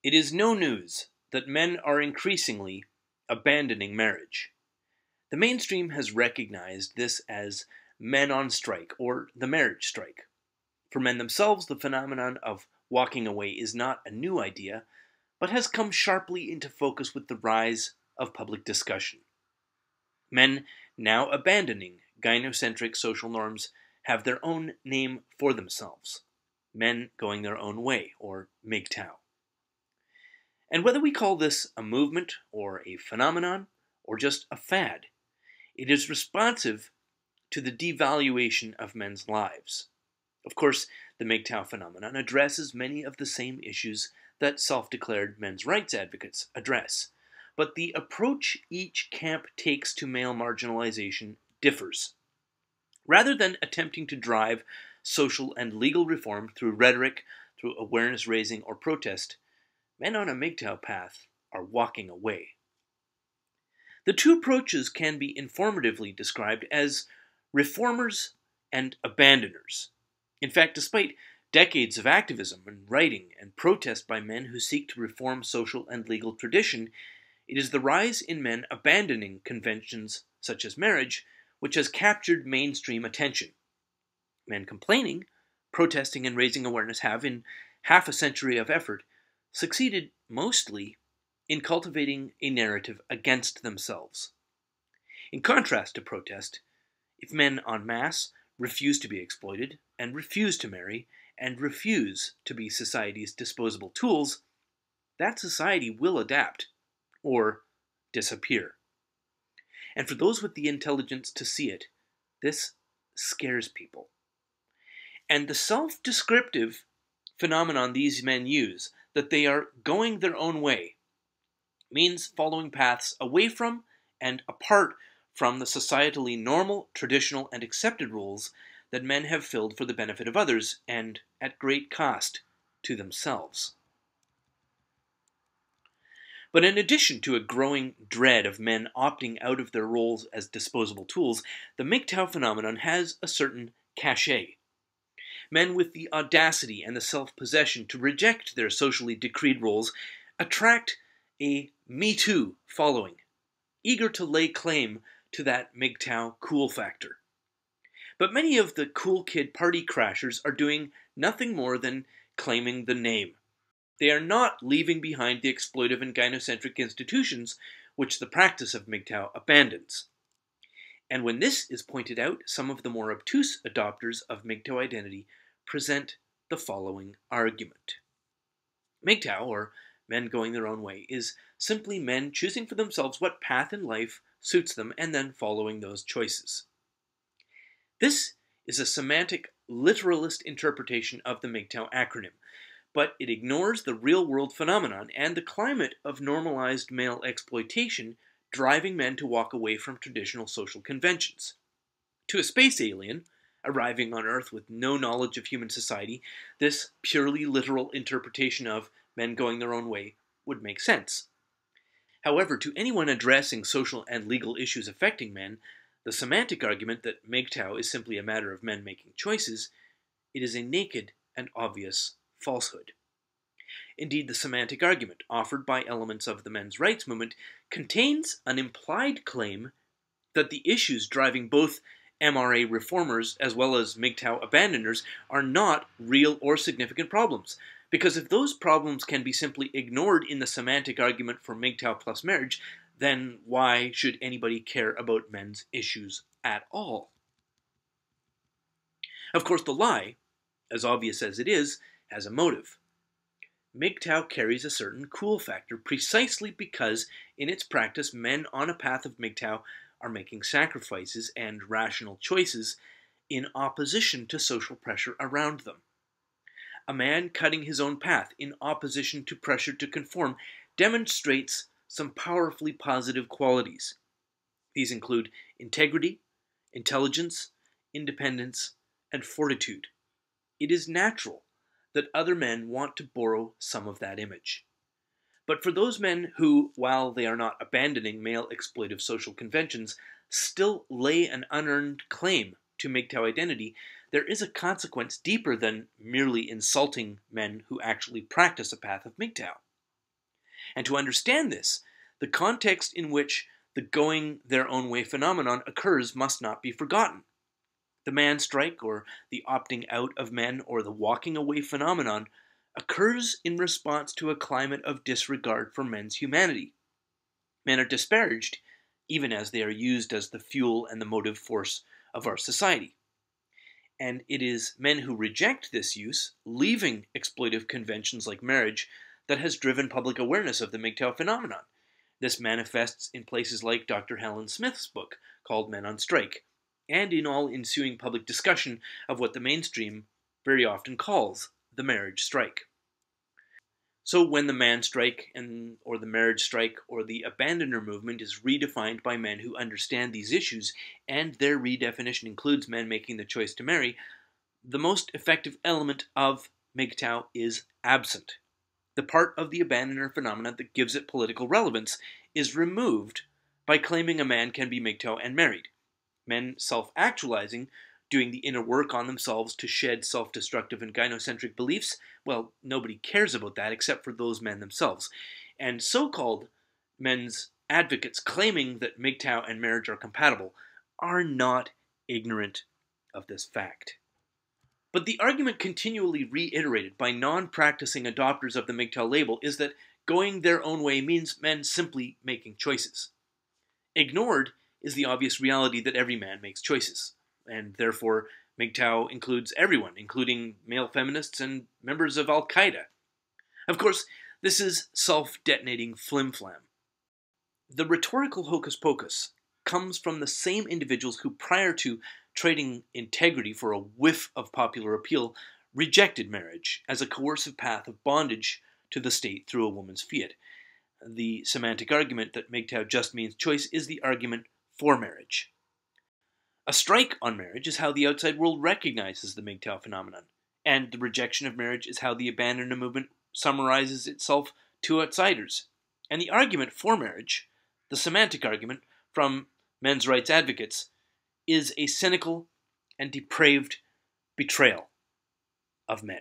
It is no news that men are increasingly abandoning marriage. The mainstream has recognized this as men on strike, or the marriage strike. For men themselves, the phenomenon of walking away is not a new idea, but has come sharply into focus with the rise of public discussion. Men now abandoning gynocentric social norms have their own name for themselves: men going their own way, or MGTOW. And whether we call this a movement, or a phenomenon, or just a fad, it is responsive to the devaluation of men's lives. Of course, the MGTOW phenomenon addresses many of the same issues that self-declared men's rights advocates address, but the approach each camp takes to male marginalization differs. Rather than attempting to drive social and legal reform through rhetoric, through awareness raising, or protest, men on a MGTOW path are walking away. The two approaches can be informatively described as reformers and abandoners. In fact, despite decades of activism and writing and protest by men who seek to reform social and legal tradition, it is the rise in men abandoning conventions such as marriage which has captured mainstream attention. Men complaining, protesting, and raising awareness have, in half a century of effort, succeeded mostly in cultivating a narrative against themselves. In contrast to protest, if men en masse refuse to be exploited, and refuse to marry, and refuse to be society's disposable tools, that society will adapt, or disappear. And for those with the intelligence to see it, this scares people. And the self-descriptive phenomenon these men use, that they are going their own way, means following paths away from and apart from the societally normal, traditional, and accepted roles that men have filled for the benefit of others and at great cost to themselves. But in addition to a growing dread of men opting out of their roles as disposable tools, the MGTOW phenomenon has a certain cachet. Men with the audacity and the self-possession to reject their socially decreed roles attract a Me Too following, eager to lay claim to that MGTOW cool factor. But many of the cool kid party crashers are doing nothing more than claiming the name. They are not leaving behind the exploitive and gynocentric institutions which the practice of MGTOW abandons. And when this is pointed out, some of the more obtuse adopters of MGTOW identity present the following argument. MGTOW, or men going their own way, is simply men choosing for themselves what path in life suits them and then following those choices. This is a semantic, literalist interpretation of the MGTOW acronym, but it ignores the real-world phenomenon and the climate of normalized male exploitation driving men to walk away from traditional social conventions. To a space alien, arriving on Earth with no knowledge of human society, this purely literal interpretation of men going their own way would make sense. However, to anyone addressing social and legal issues affecting men, the semantic argument that MGTOW is simply a matter of men making choices, it is a naked and obvious falsehood. Indeed, the semantic argument offered by elements of the men's rights movement contains an implied claim that the issues driving both MRA reformers as well as MGTOW abandoners are not real or significant problems, because if those problems can be simply ignored in the semantic argument for MGTOW plus marriage, then why should anybody care about men's issues at all? Of course, the lie, as obvious as it is, has a motive. MGTOW carries a certain cool factor precisely because, in its practice, men on a path of MGTOW are making sacrifices and rational choices in opposition to social pressure around them. A man cutting his own path in opposition to pressure to conform demonstrates some powerfully positive qualities. These include integrity, intelligence, independence, and fortitude. It is natural that other men want to borrow some of that image. But for those men who, while they are not abandoning male exploitive social conventions, still lay an unearned claim to MGTOW identity, there is a consequence deeper than merely insulting men who actually practice a path of MGTOW. And to understand this, the context in which the going their own way phenomenon occurs must not be forgotten. The man strike, or the opting out of men, or the walking away phenomenon occurs in response to a climate of disregard for men's humanity. Men are disparaged, even as they are used as the fuel and the motive force of our society. And it is men who reject this use, leaving exploitive conventions like marriage, that has driven public awareness of the MGTOW phenomenon. This manifests in places like Dr. Helen Smith's book, called Men on Strike, and in all ensuing public discussion of what the mainstream very often calls the marriage strike. So when the man strike or the marriage strike or the abandoner movement is redefined by men who understand these issues, and their redefinition includes men making the choice to marry, the most effective element of MGTOW is absent. The part of the abandoner phenomenon that gives it political relevance is removed by claiming a man can be MGTOW and married. Men self-actualizing, doing the inner work on themselves to shed self-destructive and gynocentric beliefs, well, nobody cares about that except for those men themselves. And so-called men's advocates claiming that MGTOW and marriage are compatible are not ignorant of this fact. But the argument continually reiterated by non-practicing adopters of the MGTOW label is that going their own way means men simply making choices. Ignored is the obvious reality that every man makes choices, and therefore MGTOW includes everyone, including male feminists and members of Al-Qaeda. Of course, this is self-detonating flim-flam. The rhetorical hocus-pocus comes from the same individuals who, prior to trading integrity for a whiff of popular appeal, rejected marriage as a coercive path of bondage to the state through a woman's fiat. The semantic argument that MGTOW just means choice is the argument for marriage. A strike on marriage is how the outside world recognizes the MGTOW phenomenon, and the rejection of marriage is how the abandoner movement summarizes itself to outsiders. And the argument for marriage, the semantic argument from men's rights advocates, is a cynical and depraved betrayal of men.